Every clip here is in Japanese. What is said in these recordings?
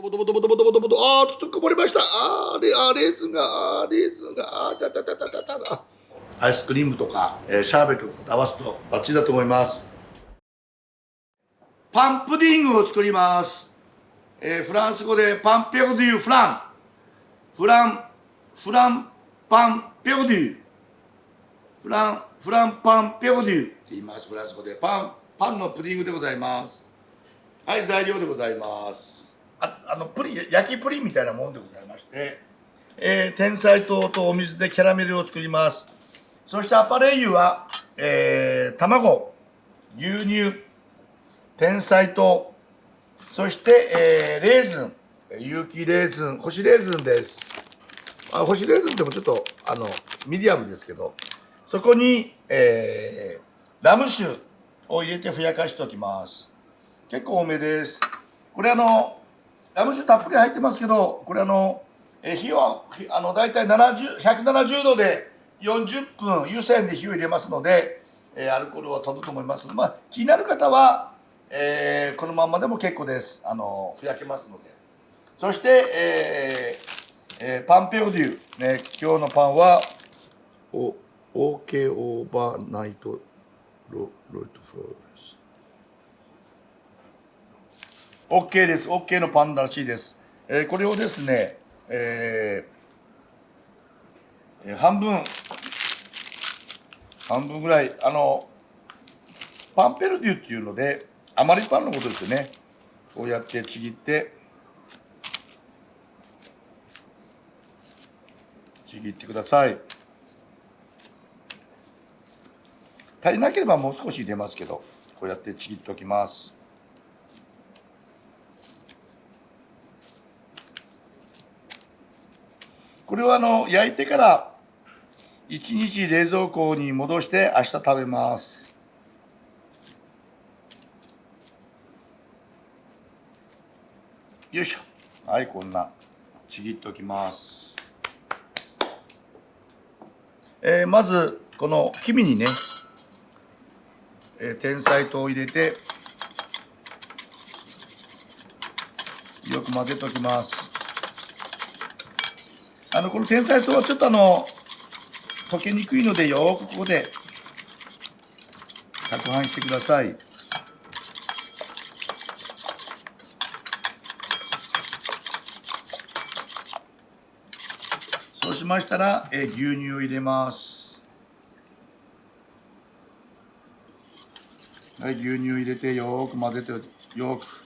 ボトボトボトボトボトボト、あー、ちょっとこぼれました。レーズンが、アイスクリームとか、シャーベットとか合わすとバッチリだと思います。パンプディングを作ります。フランス語でパンペオデュフランパンペオデュフランパンペオデュって言います。フランス語でパンのプディングでございます。はい、材料でございます。プリン、焼きプリンみたいなもんでございまして、天才糖とお水でキャラメルを作ります。そしてアパレイユは、卵、牛乳、天才糖、そして、レーズン、有機レーズン、干しレーズンです。干しレーズンでもちょっとミディアムですけど、そこに、ラム酒を入れてふやかしておきます。結構多めです。これラム酒たっぷり入ってますけど、これ火をだいたい170度で40分湯煎で火を入れますので、アルコールは飛ぶと思います。気になる方は、このまんまでも結構です。ふやけますので。そして、パンペオデュ、ね、今日のパンはOK オーバーナイトロイトフローです。OK です。OK のパンらしいです。これをですね、半分ぐらい、パンペルデュっていうので、余りパンのことですよね。こうやってちぎって、ください。足りなければもう少し入れますけど、こうやってちぎっておきます。これは焼いてから1日冷蔵庫に戻して明日食べます。よいしょ。はい、こんなちぎっておきます。まずこの黄身にね、天才糖を入れてよく混ぜておきます。この天才糖はちょっと溶けにくいので、よくここで攪拌してください。そうしましたら、牛乳を入れます。はい、牛乳を入れてよく混ぜて、よく。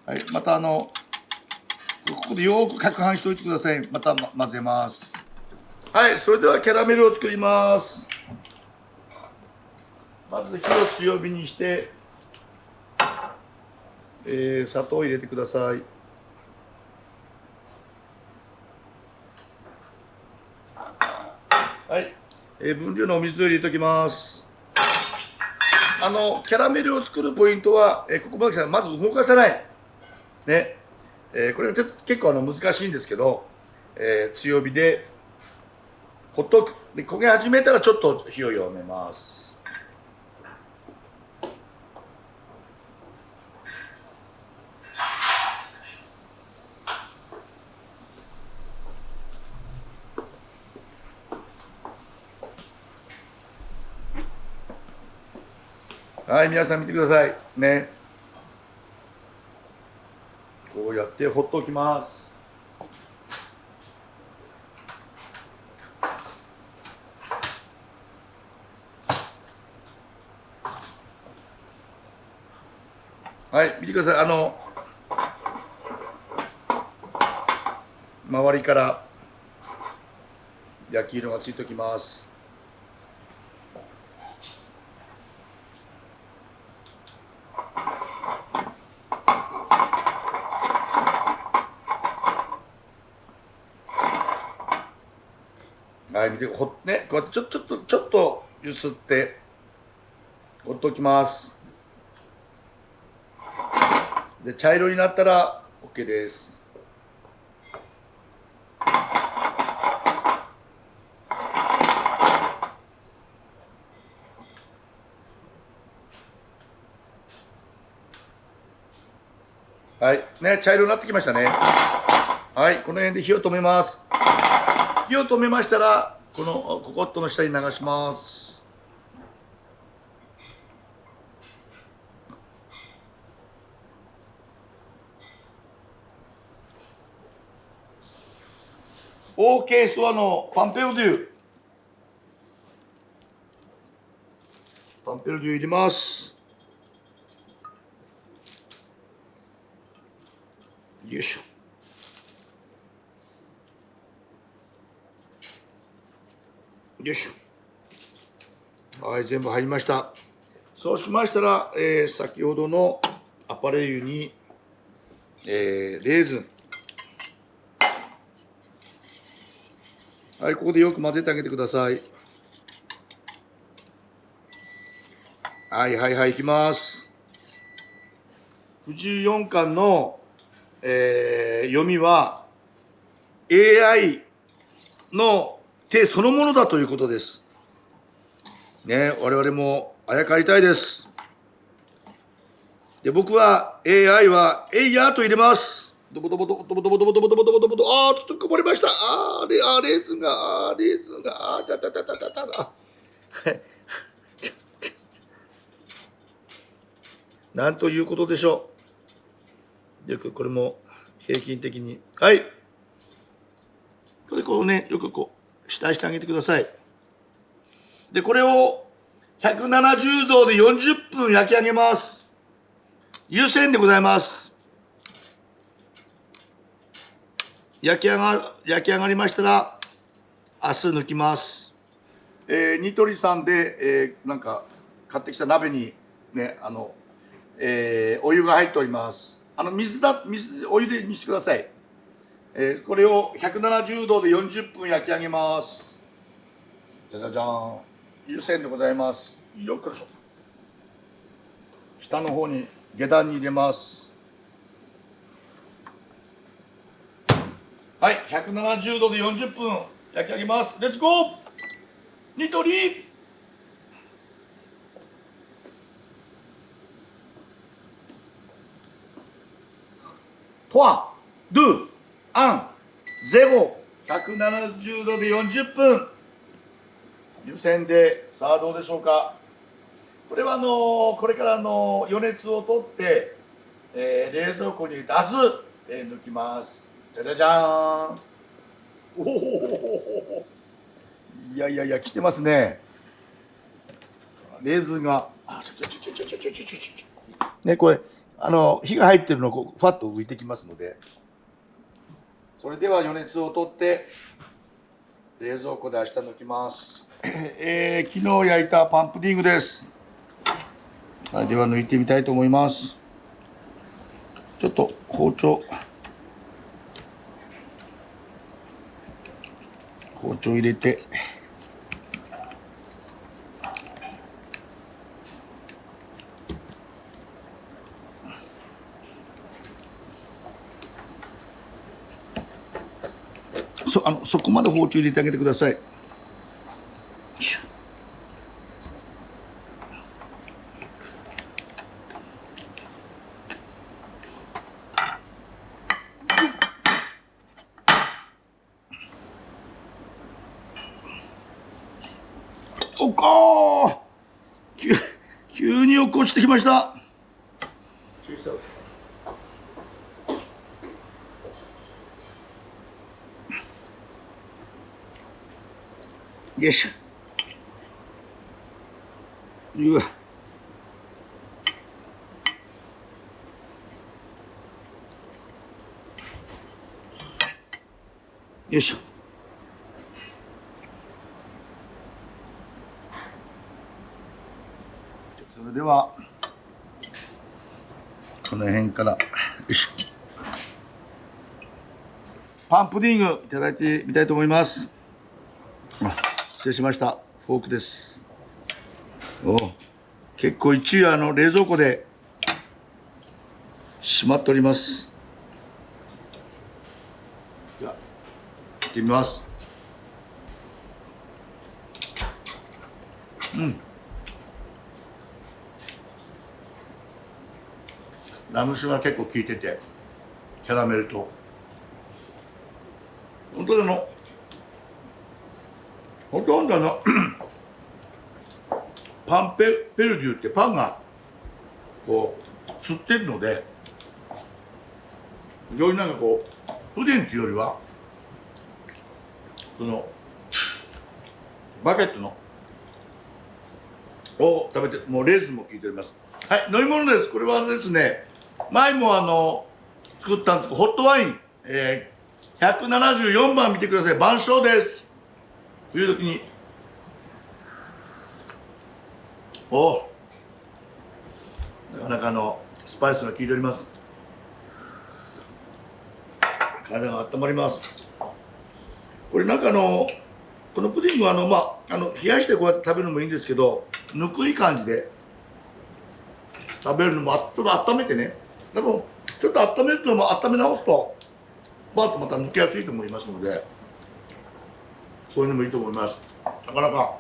はい、またここでよく攪拌しておいてください。また混ぜます。はい、それではキャラメルを作ります。まず火を強火にして、砂糖を入れてください。はい、分量のお水を入れておきます。キャラメルを作るポイントは、ここまでまず動かさないね。これ結構難しいんですけど、強火でほっとく。で焦げ始めたらちょっと火を弱めます。はい、皆さん見てくださいね。こうやってほっときます。はい、見てください。周りから焼き色がついておきます。はい、見て、ね、こうやってちょっと揺すってほっときます。で、茶色になったら OK です。はいね、茶色になってきましたね。はい、この辺で火を止めます。火を止めましたら、このココットの下に流します。OK ストアのパンペルデュ入れます。よいしょ。よいしょ。はい、全部入りました。そうしましたら、先ほどのアパレ油に、レーズン。はい、ここでよく混ぜてあげてください。はいはいはい、いきます。藤井四冠の、読みは AI の手そのものだということです。ね、我々もあやかりたいです。で、僕は AI はエイヤーと入れます。ドボドボドボドボドボドボドボドボドボドボドボ、あー、ちょっとこぼれました。レーズンが、レーズンが、たたたたたたた。なんということでしょう。よくこれも平均的に。はい。これこうね、よくこう、下してあげてください。で、これを170度で40分焼き上げます。湯煎でございます。焼き上がりましたら、明日抜きます。ニトリさんで、なんか買ってきた鍋にね、お湯が入っております。お湯でにしてください。これを170度で40分焼き上げます。じゃじゃじゃーん。湯煎でございます。よっこいしょ。下の方に下段に入れます。はい、170度で40分焼き上げます。レッツゴーニトリトワン、ドゥ、アン、ゼゴ、170度で40分。湯煎で、さあどうでしょうか。これはこれから余熱を取って、冷蔵庫に出す、抜きます。じゃじゃじゃーん。おお、いやいやいや、来てますね。レーズンが、ね、これ、火が入ってるのこう、ファッと浮いてきますので、それでは余熱を取って、冷蔵庫で明日抜きます。昨日焼いたパンプディングです。はい、では抜いてみたいと思います。ちょっと包丁入れて、そこまで包丁入れてあげてください。おっかー、急に落っこちてきました。よいしょ。うわ。よいしょ。それではこの辺からよいしょ。パンプディングいただいてみたいと思います。失礼しました。フォークです。結構一夜冷蔵庫でしまっております。じゃあ行ってみます。ラム酒が結構効いてて、キャラメルと本当にほとんどパンペルデュってパンがこう吸ってるので、よりなんかこうプディングっていうよりはそのバゲットのを食べて、もうレーズンも効いております。はい、飲み物です。これはですね、前も作ったんですけど、ホットワイン、174番見てください。晩鐘です。冬時になかなかスパイスが効いております。体が温まります。これなんかこのプディングは冷やしてこうやって食べるのもいいんですけど、ぬくい感じで食べるのもちょっと温めてね、多分ちょっと温めると温め直すとバーッとまた抜けやすいと思いますので、そういうのもいいと思います。なかなか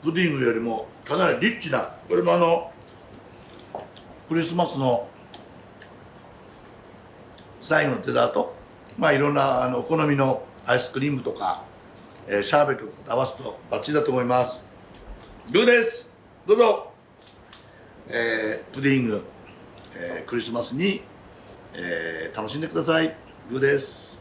プディングよりもかなりリッチな、これもクリスマスの最後のデザート、いろんなお好みのアイスクリームとか、シャーベットとか合わすとバッチリだと思います。グーです。どうぞ、プディング、クリスマスに、楽しんでください。グーです。